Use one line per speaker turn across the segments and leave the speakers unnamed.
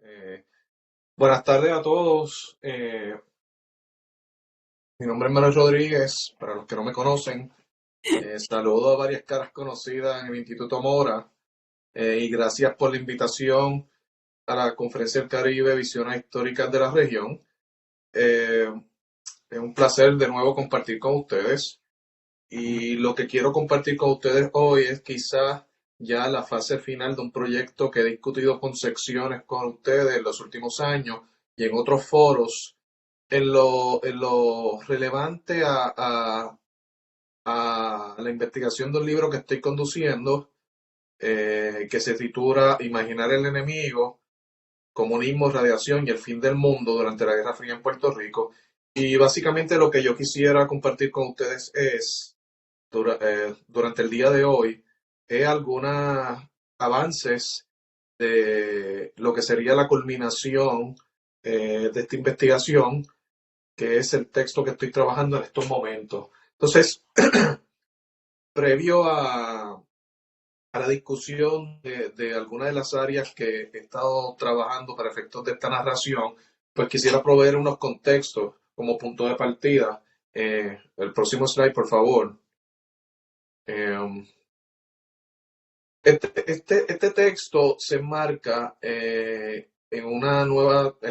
Eh, Buenas tardes a todos. Mi nombre es Manuel Rodríguez. Para los que no me conocen, saludo a varias caras conocidas en el Instituto Mora y gracias por la invitación a la Conferencia del Caribe Visiones Históricas de la Región. Eh, es un placer de nuevo compartir con ustedes y lo que quiero compartir con ustedes hoy es quizás ya la fase final de un proyecto que he discutido con secciones con ustedes en los últimos años y en otros foros en lo relevante a la investigación de un libro que estoy conduciendo, que se titula Imaginar el enemigo, comunismo, radiación y el fin del mundo durante la Guerra Fría en Puerto Rico. Y básicamente lo que yo quisiera compartir con ustedes es, durante el día de hoy, algunos avances de lo que sería la culminación de esta investigación, que es el texto que estoy trabajando en estos momentos. Entonces, previo a la discusión de algunas de las áreas que he estado trabajando para efectos de esta narración, pues quisiera proveer unos contextos como punto de partida. El próximo slide, por favor. Eh, este texto se enmarca en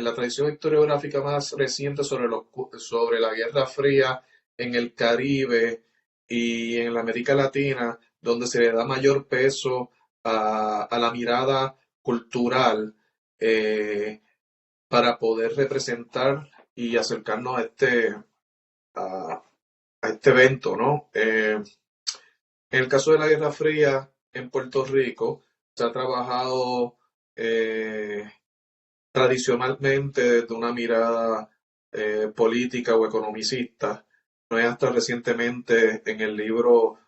la tradición historiográfica más reciente sobre la Guerra Fría en el Caribe y en la América Latina, donde se le da mayor peso a la mirada cultural eh, para poder representar y acercarnos a, a este evento, ¿no? En el caso de la Guerra Fría en Puerto Rico, se ha trabajado eh, tradicionalmente desde una mirada política o economicista. No es hasta recientemente en el libro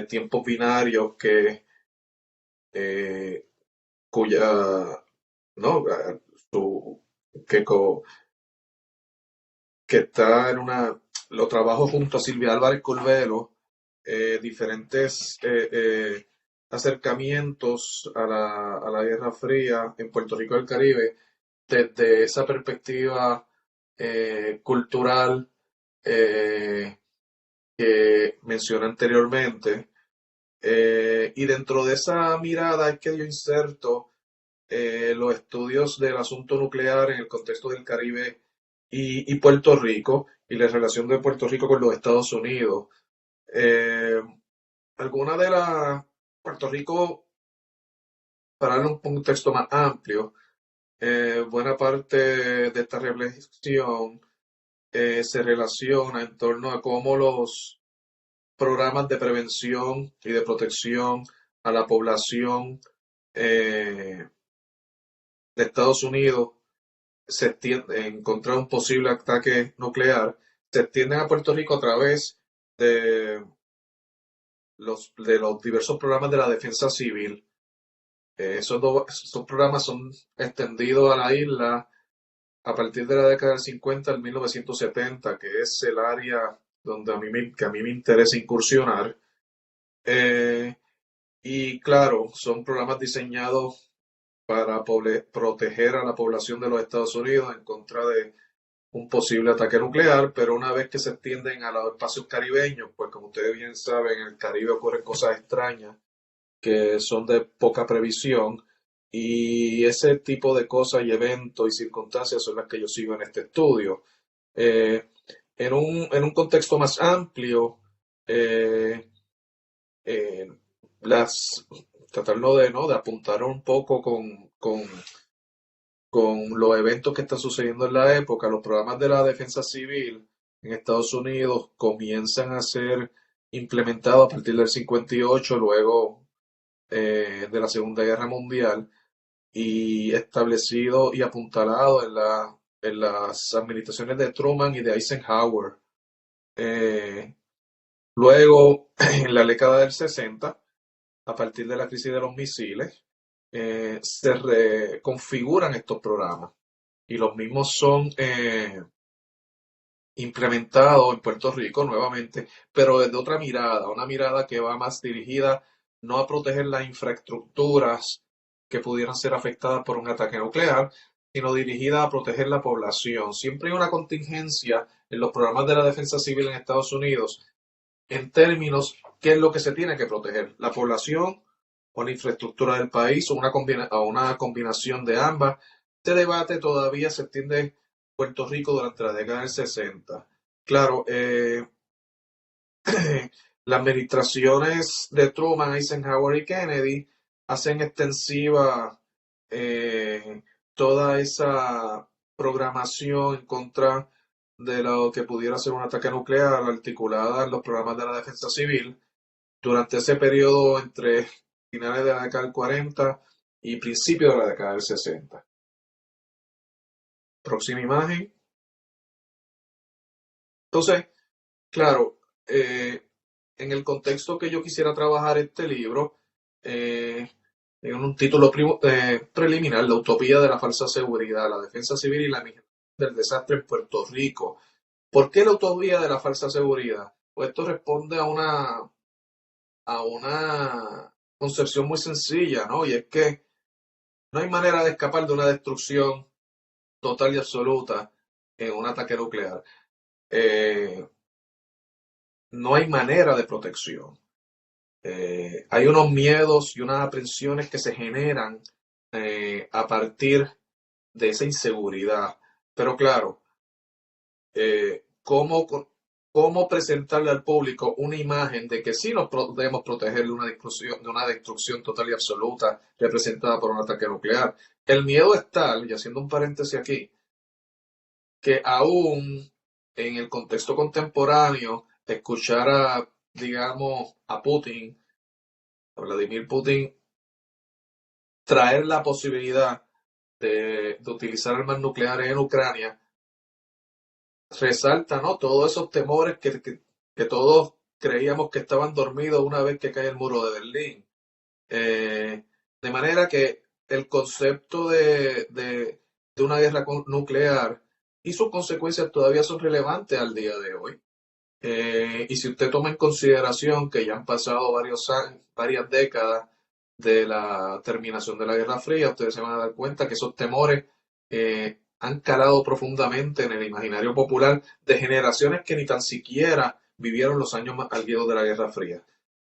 Tiempos Binarios eh, cuya, ¿no? Su, que, co- que está en lo trabajo junto a Silvia Álvarez Corbelo, diferentes acercamientos a la Guerra Fría en Puerto Rico y el Caribe desde esa perspectiva cultural eh, que mencioné anteriormente. Y dentro de esa mirada es que yo inserto los estudios del asunto nuclear en el contexto del Caribe y Puerto Rico y la relación de Puerto Rico con los Estados Unidos. Eh, alguna de las Puerto Rico, para darle un contexto más amplio, buena parte de esta reflexión se relaciona en torno a cómo los programas de prevención y de protección a la población eh, de Estados Unidos se extiende, en contra de un posible ataque nuclear, se extienden a Puerto Rico a través de de los diversos programas de la defensa civil. Esos programas son extendidos a la isla a partir de la década del 50 al 1970, que es el área donde que a mí me interesa incursionar. Eh, y claro, son programas diseñados para proteger a la población de los Estados Unidos en contra de un posible ataque nuclear, pero una vez que se extienden a los espacios caribeños, pues como ustedes bien saben, en el Caribe ocurren cosas extrañas que son de poca previsión y ese tipo de cosas y eventos y circunstancias son las que yo sigo en este estudio. Eh, en un contexto más amplio, eh, eh, las, tratando de, ¿no? de apuntar un poco con los eventos que están sucediendo en la época, los programas de la defensa civil en Estados Unidos comienzan a ser implementados a partir del 58, luego de la Segunda Guerra Mundial, y establecido y apuntalado en las administraciones de Truman y de Eisenhower. Eh, Luego, en la década del 60, a partir de la crisis de los misiles, se reconfiguran estos programas y los mismos son implementados en Puerto Rico nuevamente, pero desde otra mirada, una mirada que va más dirigida no a proteger las infraestructuras que pudieran ser afectadas por un ataque nuclear, sino dirigida a proteger la población. Siempre hay una contingencia en los programas de la defensa civil en Estados Unidos en términos qué es lo que se tiene que proteger, la población o la infraestructura del país o una combinación de ambas. Este debate todavía se extiende en Puerto Rico durante la década del 60. Claro, las administraciones de Truman, Eisenhower y Kennedy hacen extensiva toda esa programación en contra de lo que pudiera ser un ataque nuclear articulada en los programas de la defensa civil durante ese periodo entre finales de la década del 40 y principios de la década del 60. Próxima imagen. Entonces, claro, en el contexto que yo quisiera trabajar este libro, en un título preliminar, La utopía de la falsa seguridad, la defensa civil y la mitigación del desastre en Puerto Rico. ¿Por qué la utopía de la falsa seguridad? Pues esto responde a una concepción muy sencilla, ¿no? Y es que no hay manera de escapar de una destrucción total y absoluta en un ataque nuclear. No hay manera de protección. Hay unos miedos y unas aprensiones que se generan a partir de esa inseguridad. Pero claro, ¿cómo presentarle al público una imagen de que sí nos podemos proteger de una destrucción total y absoluta representada por un ataque nuclear? El miedo es tal, y haciendo un paréntesis aquí, que aún en el contexto contemporáneo, escuchar digamos, a Putin, a Vladimir Putin, traer la posibilidad de utilizar armas nucleares en Ucrania, resalta, ¿no? Todos esos temores que todos creíamos que estaban dormidos una vez que cae el muro de Berlín. De manera que el concepto de una guerra nuclear y sus consecuencias todavía son relevantes al día de hoy. Y si usted toma en consideración que ya han pasado varios años, varias décadas de la terminación de la Guerra Fría, ustedes se van a dar cuenta que esos temores han calado profundamente en el imaginario popular de generaciones que ni tan siquiera vivieron los años más álgidos de la Guerra Fría.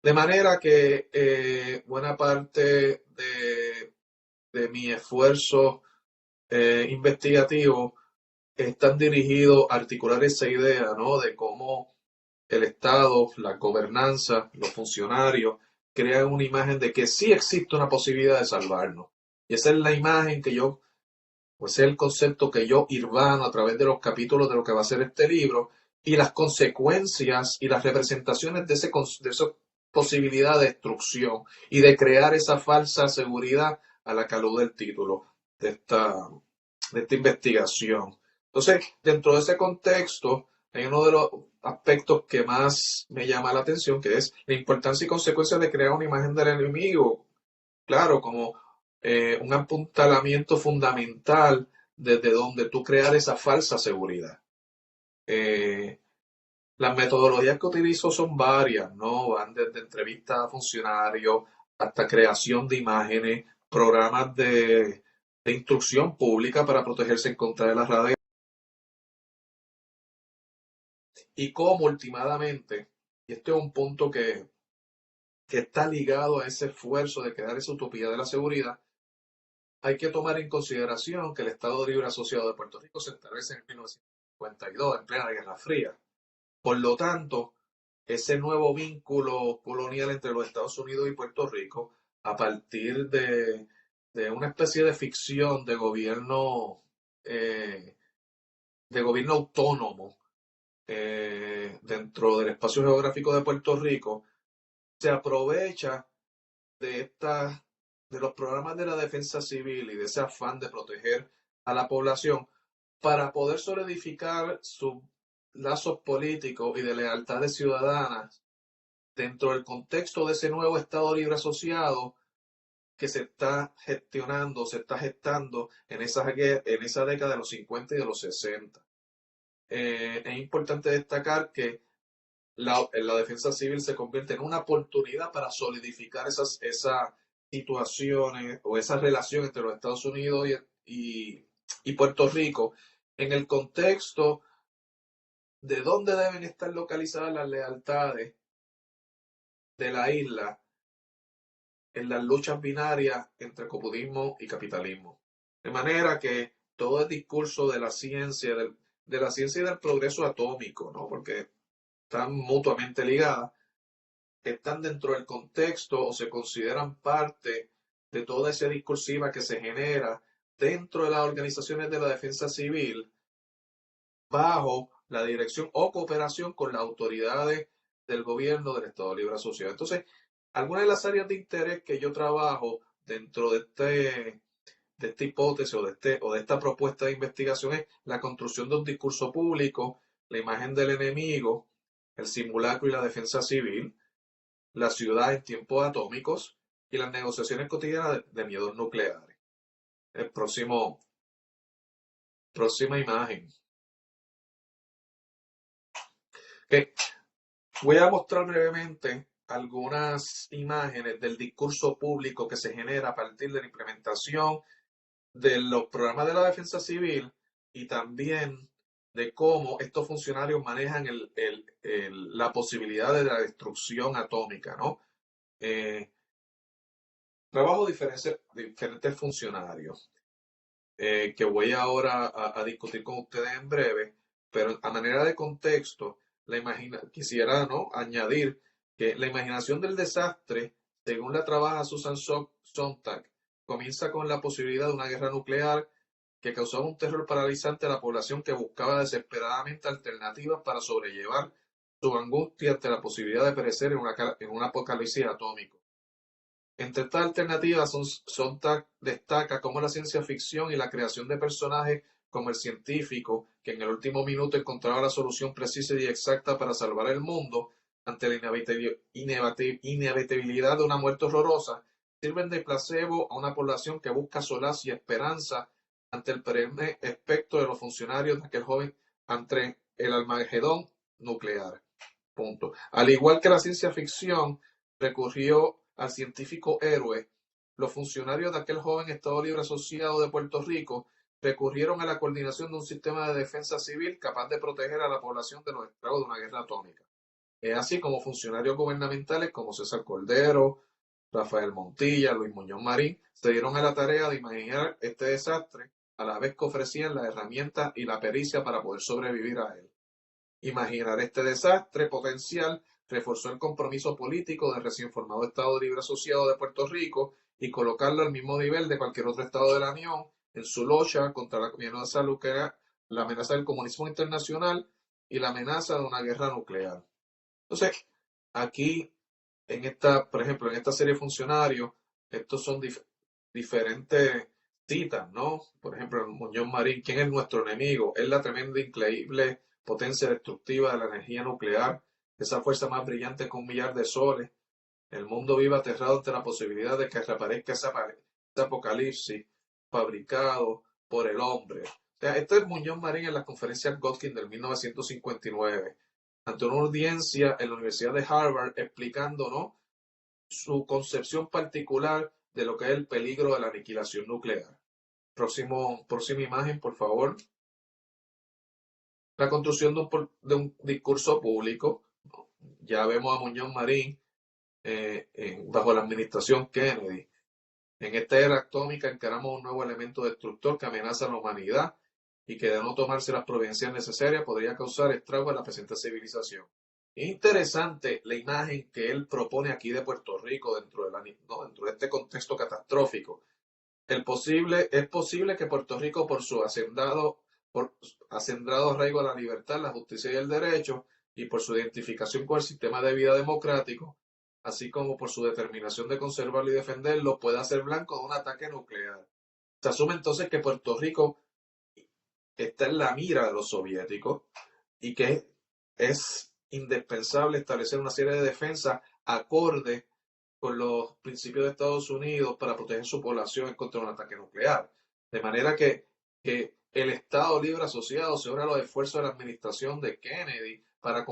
De manera que buena parte de mi esfuerzo investigativo están dirigidos a articular esa idea, ¿no? De cómo el Estado, la gobernanza, los funcionarios crean una imagen de que sí existe una posibilidad de salvarnos. Y esa es la imagen que yo, pues es el concepto que yo irvano a través de los capítulos de lo que va a ser este libro y las consecuencias y las representaciones de esa posibilidad de destrucción y de crear esa falsa seguridad a la que alude el título de esta investigación. Entonces, dentro de ese contexto, hay uno de los aspectos que más me llama la atención, que es la importancia y consecuencia de crear una imagen del enemigo, claro, como un apuntalamiento fundamental desde donde tú crear esa falsa seguridad. Las metodologías que utilizo son varias, ¿no? Van desde entrevistas a funcionarios hasta creación de imágenes, programas de instrucción pública para protegerse en contra de las radiaciones y cómo últimamente, y este es un punto que está ligado a ese esfuerzo de crear esa utopía de la seguridad, hay que tomar en consideración que el Estado Libre Asociado de Puerto Rico se establece en 1952, en plena Guerra Fría. Por lo tanto, ese nuevo vínculo colonial entre los Estados Unidos y Puerto Rico, a partir de una especie de ficción de gobierno autónomo dentro del espacio geográfico de Puerto Rico, se aprovecha de los programas de la defensa civil y de ese afán de proteger a la población para poder solidificar sus lazos políticos y de lealtades ciudadanas dentro del contexto de ese nuevo Estado Libre Asociado que se está gestionando, se está gestando en esa década de los 50 y de los 60. Es importante destacar que la defensa civil se convierte en una oportunidad para solidificar esas situaciones o esa relación entre los Estados Unidos y Puerto Rico en el contexto de dónde deben estar localizadas las lealtades de la isla en las luchas binarias entre comunismo y capitalismo. De manera que todo el discurso de la ciencia, de la ciencia y del progreso atómico, ¿no? Porque están mutuamente ligadas, están dentro del contexto o se consideran parte de toda esa discursiva que se genera dentro de las organizaciones de la defensa civil bajo la dirección o cooperación con las autoridades del gobierno del Estado Libre Asociado. Entonces, algunas de las áreas de interés que yo trabajo dentro de esta hipótesis o de esta propuesta de investigación es la construcción de un discurso público, la imagen del enemigo, el simulacro y la defensa civil, la ciudad en tiempos atómicos y las negociaciones cotidianas de miedos nucleares. El próxima imagen. Okay. Voy a mostrar brevemente algunas imágenes del discurso público que se genera a partir de la implementación de los programas de la defensa civil y también de cómo estos funcionarios manejan la posibilidad de la destrucción atómica, ¿no? Trabajo diferentes funcionarios que voy ahora a discutir con ustedes en breve, pero a manera de contexto, quisiera, ¿no?, añadir que la imaginación del desastre, según la trabaja Susan Sontag, comienza con la posibilidad de una guerra nuclear que causaba un terror paralizante a la población que buscaba desesperadamente alternativas para sobrellevar su angustia ante la posibilidad de perecer en un apocalipsis atómico. Entre estas alternativas, Sontag destaca cómo la ciencia ficción y la creación de personajes como el científico, que en el último minuto encontraba la solución precisa y exacta para salvar el mundo ante la inevitabilidad de una muerte horrorosa, sirven de placebo a una población que busca solaz y esperanza ante el perenne espectro de los funcionarios de aquel joven ante el Armagedón nuclear. Punto. Al igual que la ciencia ficción recurrió al científico héroe, los funcionarios de aquel joven Estado Libre Asociado de Puerto Rico recurrieron a la coordinación de un sistema de defensa civil capaz de proteger a la población de los estragos de una guerra atómica. Es así como funcionarios gubernamentales como César Cordero, Rafael Montilla, Luis Muñoz Marín se dieron a la tarea de imaginar este desastre a la vez que ofrecían las herramientas y la pericia para poder sobrevivir a él. Imaginar este desastre potencial reforzó el compromiso político del recién formado Estado Libre Asociado de Puerto Rico y colocarlo al mismo nivel de cualquier otro Estado de la Unión en su lucha contra la amenaza nuclear, la amenaza del comunismo internacional y la amenaza de una guerra nuclear. Entonces, aquí, por ejemplo, en esta serie de funcionarios, estos son diferentes citas, ¿no? Por ejemplo, Muñoz Marín, ¿quién es nuestro enemigo? Es la tremenda, increíble potencia destructiva de la energía nuclear, esa fuerza más brillante que un millar de soles. El mundo vive aterrado ante la posibilidad de que reaparezca ese apocalipsis fabricado por el hombre. O sea, esto es Muñoz Marín en las conferencias Godkin del 1959, ante una audiencia en la Universidad de Harvard explicando, ¿no?, su concepción particular de lo que es el peligro de la aniquilación nuclear. Próxima imagen, por favor. La construcción de un discurso público. Ya vemos a Muñoz Marín bajo la administración Kennedy. En esta era atómica encaramos un nuevo elemento destructor que amenaza a la humanidad y que de no tomarse las providencias necesarias podría causar estragos a la presente civilización. Es interesante la imagen que él propone aquí de Puerto Rico dentro de este contexto catastrófico. Es posible que Puerto Rico, por su acendrado arraigo a la libertad, la justicia y el derecho, y por su identificación con el sistema de vida democrático, así como por su determinación de conservarlo y defenderlo, pueda ser blanco de un ataque nuclear. Se asume entonces que Puerto Rico está en la mira de los soviéticos y que es indispensable establecer una serie de defensas acorde con los principios de Estados Unidos para proteger su población contra un ataque nuclear. De manera que el Estado Libre Asociado se une a los esfuerzos de la administración de Kennedy para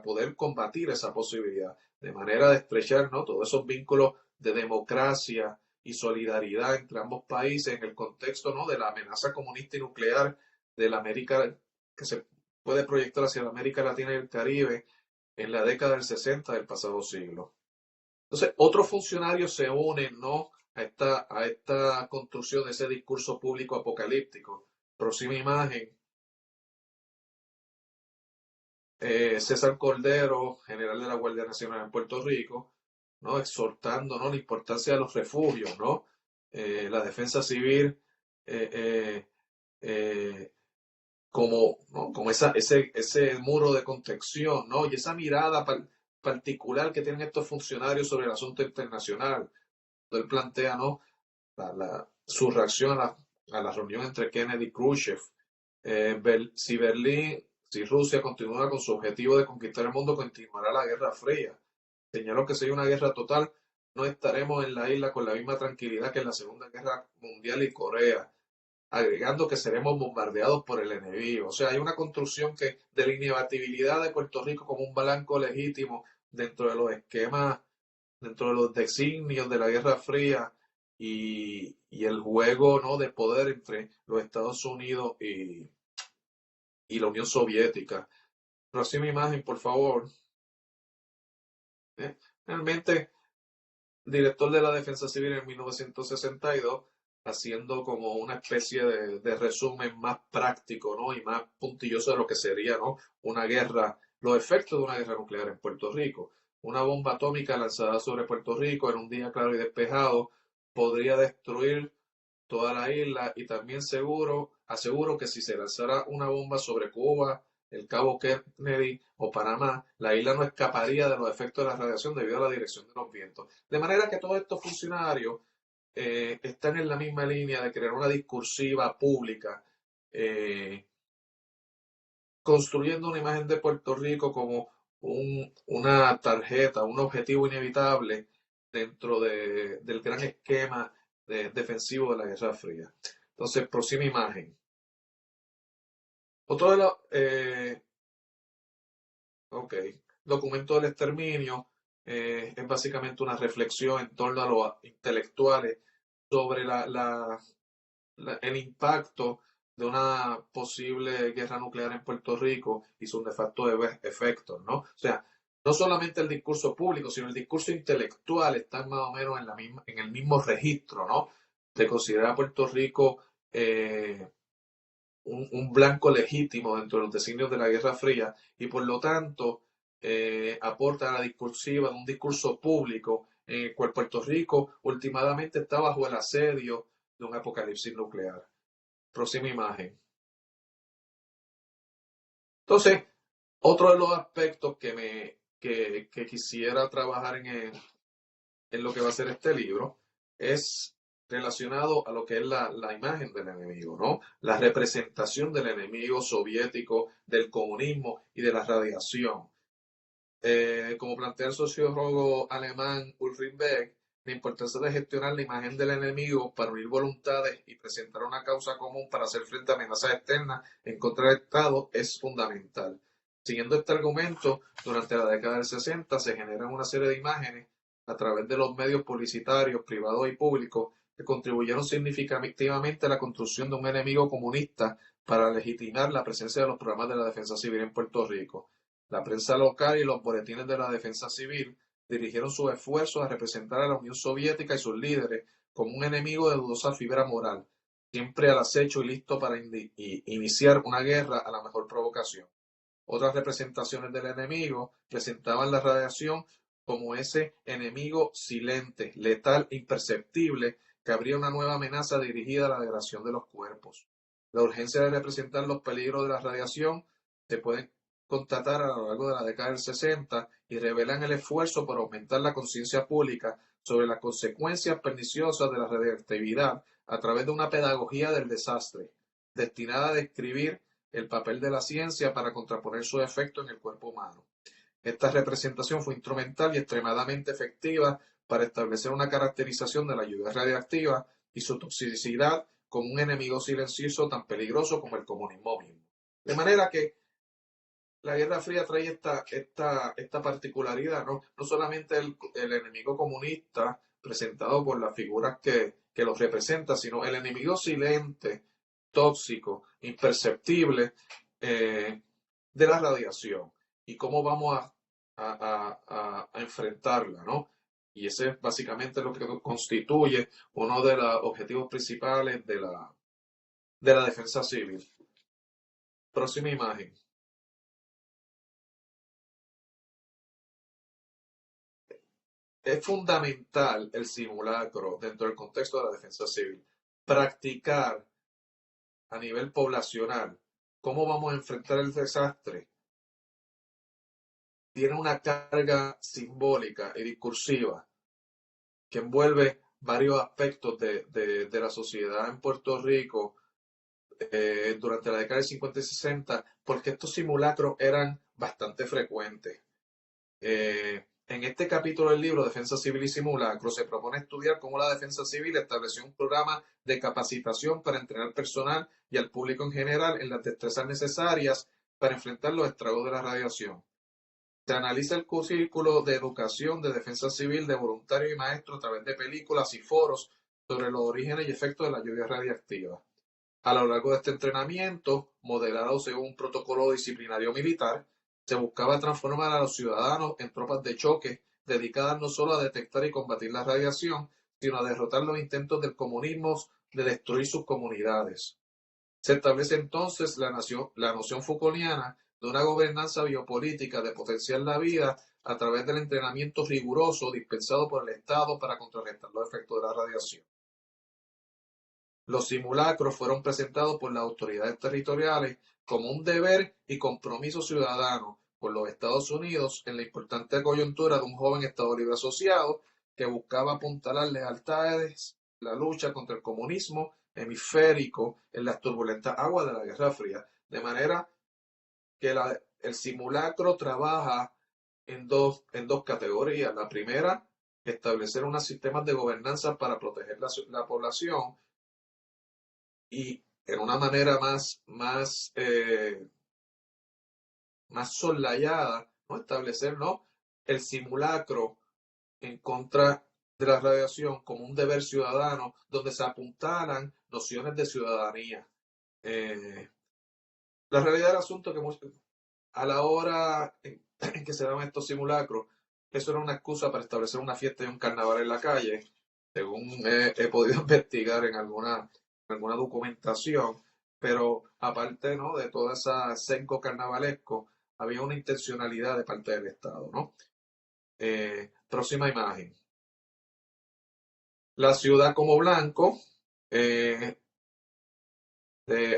poder combatir esa posibilidad, de manera de estrechar, ¿no?, todos esos vínculos de democracia y solidaridad entre ambos países en el contexto, ¿no?, de la amenaza comunista y nuclear de la América que se puede proyectar hacia la América Latina y el Caribe en la década del 60 del pasado siglo. Entonces, otros funcionarios se unen, ¿no?, a esta construcción de ese discurso público apocalíptico. Próxima imagen. César Cordero, general de la Guardia Nacional en Puerto Rico, ¿no?, exhortando, ¿no?, la importancia de los refugios, ¿no?, la defensa civil eh, eh, eh, como, ¿no?, como ese muro de contención, ¿no?, y esa mirada particular que tienen estos funcionarios sobre el asunto internacional. Él plantea, ¿no?, su reacción a la reunión entre Kennedy y Khrushchev. Si Rusia continúa con su objetivo de conquistar el mundo, continuará la Guerra Fría. Señaló que si hay una guerra total, no estaremos en la isla con la misma tranquilidad que en la Segunda Guerra Mundial y Corea, agregando que seremos bombardeados por el enemigo. O sea, hay una construcción de la inevitabilidad de Puerto Rico como un blanco legítimo dentro de los esquemas, dentro de los designios de la Guerra Fría y el juego, ¿no?, de poder entre los Estados Unidos y la Unión Soviética. Próxima imagen, por favor. Realmente, director de la Defensa Civil en 1962, haciendo como una especie de resumen más práctico, ¿no?, y más puntilloso de lo que sería, ¿no?, una guerra, los efectos de una guerra nuclear en Puerto Rico. Una bomba atómica lanzada sobre Puerto Rico en un día claro y despejado podría destruir toda la isla, y también aseguro que si se lanzara una bomba sobre Cuba, el Cabo Kennedy o Panamá, la isla no escaparía de los efectos de la radiación debido a la dirección de los vientos. De manera que todos estos funcionarios están en la misma línea de crear una discursiva pública, eh, construyendo una imagen de Puerto Rico como una tarjeta, un objetivo inevitable dentro del gran esquema defensivo de la Guerra Fría. Entonces, próxima imagen. Otro de los, ok, documento del exterminio es básicamente una reflexión en torno a los intelectuales sobre el impacto de una posible guerra nuclear en Puerto Rico y sus nefastos efectos, ¿no? O sea, no solamente el discurso público, sino el discurso intelectual está más o menos en el mismo registro, ¿no? De considerar a Puerto Rico un blanco legítimo dentro de los designios de la Guerra Fría y por lo tanto aporta a la discursiva de un discurso público en el cual Puerto Rico últimamente está bajo el asedio de un apocalipsis nuclear. Próxima imagen. Entonces, otro de los aspectos que quisiera trabajar en lo que va a ser este libro es relacionado a lo que es la imagen del enemigo, ¿no? La representación del enemigo soviético, del comunismo y de la radiación. Como plantea el sociólogo alemán Ulrich Beck, la importancia de gestionar la imagen del enemigo para unir voluntades y presentar una causa común para hacer frente a amenazas externas en contra del Estado es fundamental. Siguiendo este argumento, durante la década del 60 se generan una serie de imágenes a través de los medios publicitarios, privados y públicos, que contribuyeron significativamente a la construcción de un enemigo comunista para legitimar la presencia de los programas de la defensa civil en Puerto Rico. La prensa local y los boletines de la defensa civil dirigieron sus esfuerzos a representar a la Unión Soviética y sus líderes como un enemigo de dudosa fibra moral, siempre al acecho y listo para iniciar una guerra a la mejor provocación. Otras representaciones del enemigo presentaban la radiación como ese enemigo silente, letal, imperceptible, que habría una nueva amenaza dirigida a la degradación de los cuerpos. La urgencia de representar los peligros de la radiación se puede constatar a lo largo de la década del 60 y revelan el esfuerzo por aumentar la conciencia pública sobre las consecuencias perniciosas de la radiactividad a través de una pedagogía del desastre, destinada a describir el papel de la ciencia para contraponer su efecto en el cuerpo humano. Esta representación fue instrumental y extremadamente efectiva para establecer una caracterización de la lluvia radiactiva y su toxicidad como un enemigo silencioso tan peligroso como el comunismo mismo. De manera que la Guerra Fría trae esta particularidad, ¿no? No solamente el enemigo comunista presentado por las figuras que los representan, sino el enemigo silente, tóxico, imperceptible de la radiación y cómo vamos a enfrentarla, ¿no? Y ese es básicamente lo que constituye uno de los objetivos principales de la defensa civil. Próxima imagen. Es fundamental el simulacro dentro del contexto de la defensa civil. Practicar a nivel poblacional cómo vamos a enfrentar el desastre tiene una carga simbólica y discursiva que envuelve varios aspectos de la sociedad en Puerto Rico durante la década de 50 y 60, porque estos simulacros eran bastante frecuentes. En este capítulo del libro Defensa Civil y Simulacro se propone estudiar cómo la defensa civil estableció un programa de capacitación para entrenar personal y al público en general en las destrezas necesarias para enfrentar los estragos de la radiación. Se analiza el círculo de educación de defensa civil de voluntarios y maestros a través de películas y foros sobre los orígenes y efectos de la lluvia radiactiva. A lo largo de este entrenamiento, modelado según un protocolo disciplinario militar, se buscaba transformar a los ciudadanos en tropas de choque dedicadas no solo a detectar y combatir la radiación, sino a derrotar los intentos del comunismo de destruir sus comunidades. Se establece entonces la noción Foucaultiana de una gobernanza biopolítica de potenciar la vida a través del entrenamiento riguroso dispensado por el Estado para contrarrestar los efectos de la radiación. Los simulacros fueron presentados por las autoridades territoriales como un deber y compromiso ciudadano por los Estados Unidos en la importante coyuntura de un joven Estado Libre Asociado que buscaba apuntalar lealtades, la lucha contra el comunismo hemisférico en las turbulentas aguas de la Guerra Fría. De manera que el simulacro trabaja en dos categorías. La primera, establecer unos sistemas de gobernanza para proteger la población y en una manera más soslayada, ¿no? Establecer, ¿no? El simulacro en contra de la radiación como un deber ciudadano donde se apuntaran nociones de ciudadanía. La realidad del asunto es que a la hora en que se daban estos simulacros, eso era una excusa para establecer una fiesta y un carnaval en la calle, según he podido investigar en alguna documentación, pero aparte, ¿no?, de todo ese sesgo carnavalesco, había una intencionalidad de parte del Estado, ¿no? Próxima imagen. La ciudad como blanco de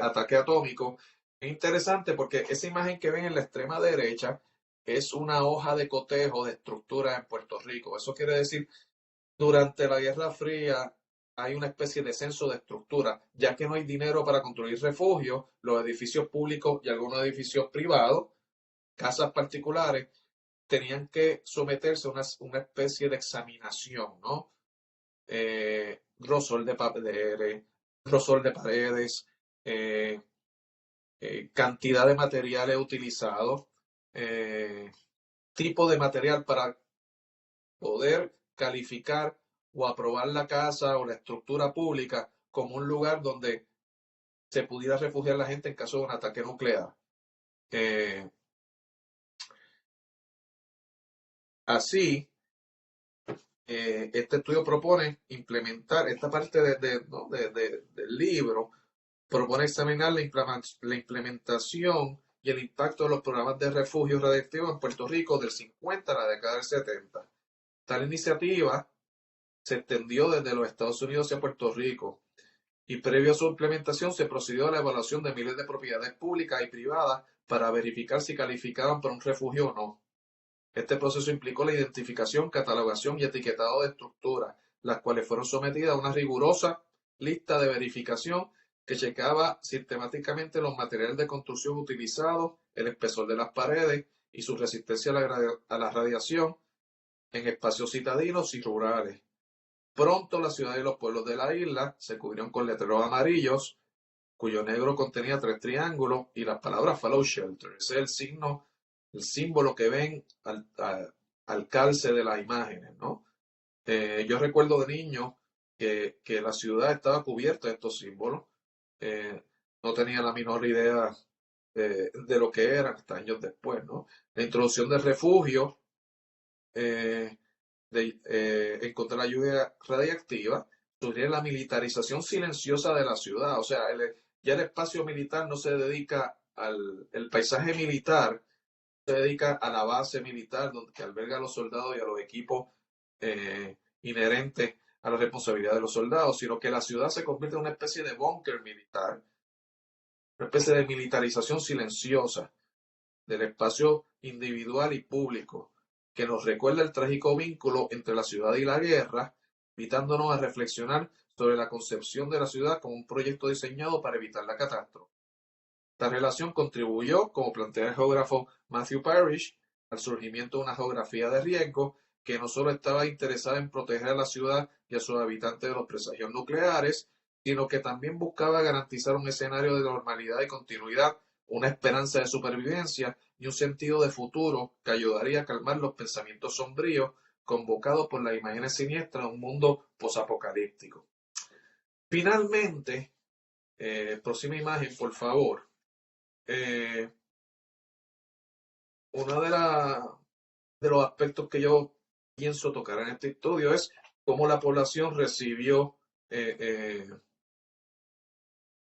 ataque atómico. Es interesante porque esa imagen que ven en la extrema derecha es una hoja de cotejo de estructuras en Puerto Rico. Eso quiere decir, durante la Guerra Fría hay una especie de censo de estructura, ya que no hay dinero para construir refugios, los edificios públicos y algunos edificios privados, casas particulares, tenían que someterse a una especie de examinación, ¿no? Grosor de papeles, grosor de paredes, eh, cantidad de materiales utilizados, tipo de material para poder calificar o aprobar la casa o la estructura pública como un lugar donde se pudiera refugiar la gente en caso de un ataque nuclear. Así, este estudio propone implementar esta parte ¿no? del libro, propone examinar la implementación y el impacto de los programas de refugio radiactivo en Puerto Rico del 50 a la década del 70. Tal iniciativa se extendió desde los Estados Unidos hacia Puerto Rico y previo a su implementación se procedió a la evaluación de miles de propiedades públicas y privadas para verificar si calificaban para un refugio o no. Este proceso implicó la identificación, catalogación y etiquetado de estructuras, las cuales fueron sometidas a una rigurosa lista de verificación que checaba sistemáticamente los materiales de construcción utilizados, el espesor de las paredes y su resistencia a la radiación en espacios citadinos y rurales. Pronto la ciudad y los pueblos de la isla se cubrieron con letreros amarillos, cuyo negro contenía 3 triángulos y las palabras Fallout Shelter. Ese es el símbolo que ven al calce de las imágenes, ¿no? Yo recuerdo de niño que la ciudad estaba cubierta de estos símbolos. Eh, no tenía la menor idea de lo que eran hasta años después, ¿no? La introducción del refugio, eh, en contra de la lluvia radiactiva, sugiere la militarización silenciosa de la ciudad. O sea, ya el espacio militar no se dedica el paisaje militar, se dedica a la base militar donde que alberga a los soldados y a los equipos inherentes a la responsabilidad de los soldados, sino que la ciudad se convierte en una especie de búnker militar, una especie de militarización silenciosa del espacio individual y público, que nos recuerda el trágico vínculo entre la ciudad y la guerra, invitándonos a reflexionar sobre la concepción de la ciudad como un proyecto diseñado para evitar la catástrofe. Esta relación contribuyó, como plantea el geógrafo Matthew Parrish, al surgimiento de una geografía de riesgo que no solo estaba interesada en proteger a la ciudad y a sus habitantes de los presagios nucleares, sino que también buscaba garantizar un escenario de normalidad y continuidad, una esperanza de supervivencia y un sentido de futuro que ayudaría a calmar los pensamientos sombríos convocados por las imágenes siniestras de un mundo posapocalíptico. Finalmente, próxima imagen, por favor. Eh, uno de los aspectos que yo pienso tocar en este estudio es cómo la población recibió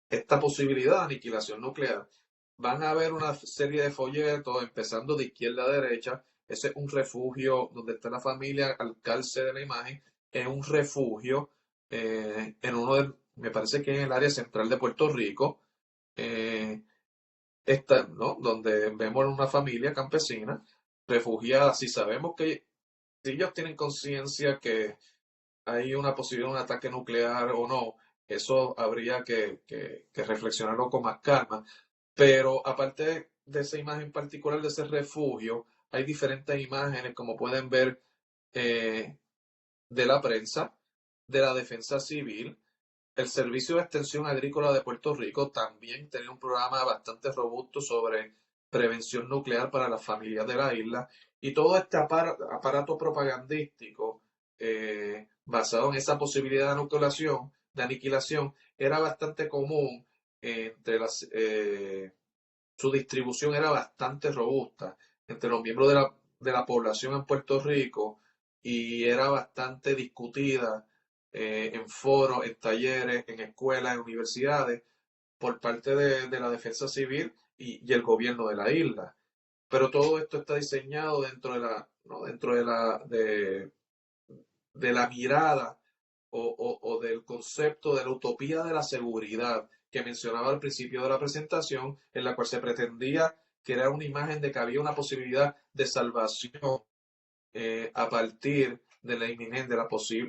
esta posibilidad de aniquilación nuclear. Van a ver una serie de folletos empezando de izquierda a derecha. Ese es un refugio donde está la familia al calce de la imagen. Es un refugio en uno de, me parece que en el área central de Puerto Rico. Eh, ¿no? Donde vemos una familia campesina refugiada. Si sabemos que, si ellos tienen conciencia que hay una posibilidad de un ataque nuclear o no, eso habría que reflexionarlo con más calma. Pero aparte de esa imagen particular de ese refugio, hay diferentes imágenes, como pueden ver, eh, de la prensa, de la defensa civil. El Servicio de Extensión Agrícola de Puerto Rico también tenía un programa bastante robusto sobre prevención nuclear para las familias de la isla, y todo este aparato propagandístico basado en esa posibilidad de aniquilación, era bastante común entre su distribución era bastante robusta entre los miembros de la población en Puerto Rico, y era bastante discutida en foros, en talleres, en escuelas, en universidades, por parte de la defensa civil y el gobierno de la isla. Pero todo esto está diseñado dentro de la, ¿no? dentro de la mirada o del concepto de la utopía de la seguridad que mencionaba al principio de la presentación, en la cual se pretendía crear una imagen de que había una posibilidad de salvación a partir de la inminente, de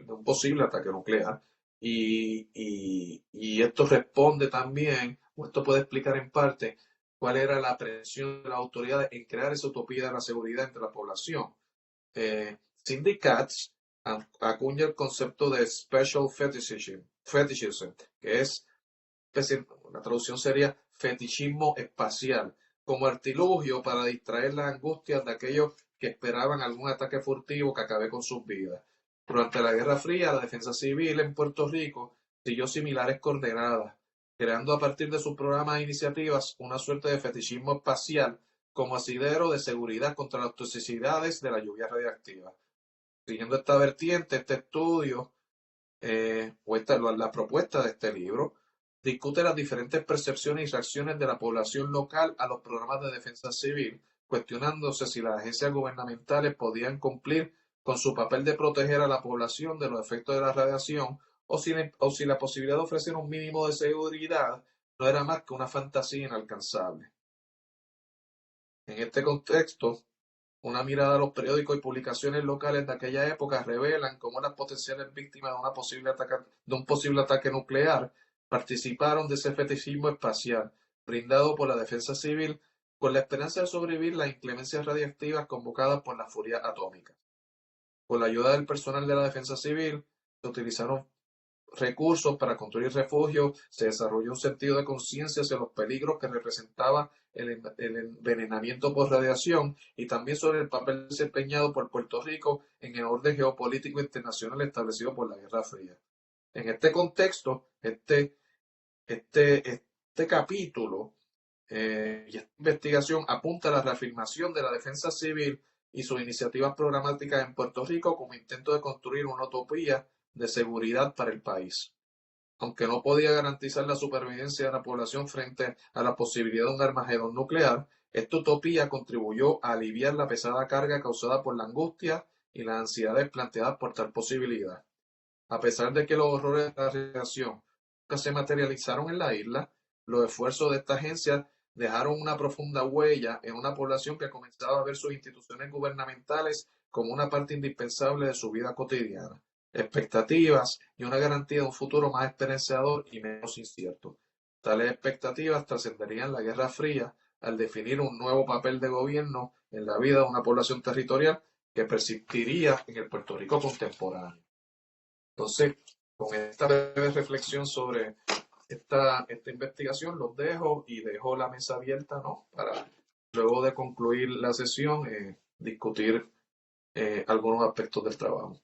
un posible ataque nuclear. Y esto responde también, o esto puede explicar en parte, cuál era la presión de las autoridades en crear esa utopía de la seguridad entre la población. Cindy Katz acuña el concepto de special fetishism, que es, la traducción sería fetichismo espacial, como artilugio para distraer las angustias de aquellos que esperaban algún ataque furtivo que acabe con sus vidas. Durante la Guerra Fría, la defensa civil en Puerto Rico siguió similares coordenadas, creando a partir de sus programas e iniciativas una suerte de fetichismo espacial como asidero de seguridad contra las toxicidades de la lluvia radiactiva. Siguiendo esta vertiente, este estudio, la propuesta de este libro, discute las diferentes percepciones y reacciones de la población local a los programas de defensa civil, cuestionándose si las agencias gubernamentales podían cumplir con su papel de proteger a la población de los efectos de la radiación, o si la posibilidad de ofrecer un mínimo de seguridad no era más que una fantasía inalcanzable. En este contexto, una mirada a los periódicos y publicaciones locales de aquella época revelan cómo las potenciales víctimas de un posible ataque nuclear participaron de ese fetichismo espacial brindado por la defensa civil, con la esperanza de sobrevivir las inclemencias radiactivas convocadas por la furia atómica. Con la ayuda del personal de la defensa civil, se utilizaron recursos para construir refugios, se desarrolló un sentido de conciencia hacia los peligros que representaba el envenenamiento por radiación y también sobre el papel desempeñado por Puerto Rico en el orden geopolítico internacional establecido por la Guerra Fría. En este contexto, este capítulo y esta investigación apunta a la reafirmación de la defensa civil y sus iniciativas programáticas en Puerto Rico como intento de construir una utopía de seguridad para el país. Aunque no podía garantizar la supervivencia de la población frente a la posibilidad de un armagedón nuclear, esta utopía contribuyó a aliviar la pesada carga causada por la angustia y las ansiedades planteadas por tal posibilidad. A pesar de que los horrores de la radiación nunca se materializaron en la isla, los esfuerzos de esta agencia dejaron una profunda huella en una población que comenzaba a ver sus instituciones gubernamentales como una parte indispensable de su vida cotidiana, expectativas y una garantía de un futuro más esperanzador y menos incierto. Tales expectativas trascenderían la Guerra Fría al definir un nuevo papel de gobierno en la vida de una población territorial que persistiría en el Puerto Rico contemporáneo. Entonces, con esta breve reflexión sobre esta investigación, los dejo y dejo la mesa abierta, ¿no? Para luego de concluir la sesión, discutir algunos aspectos del trabajo.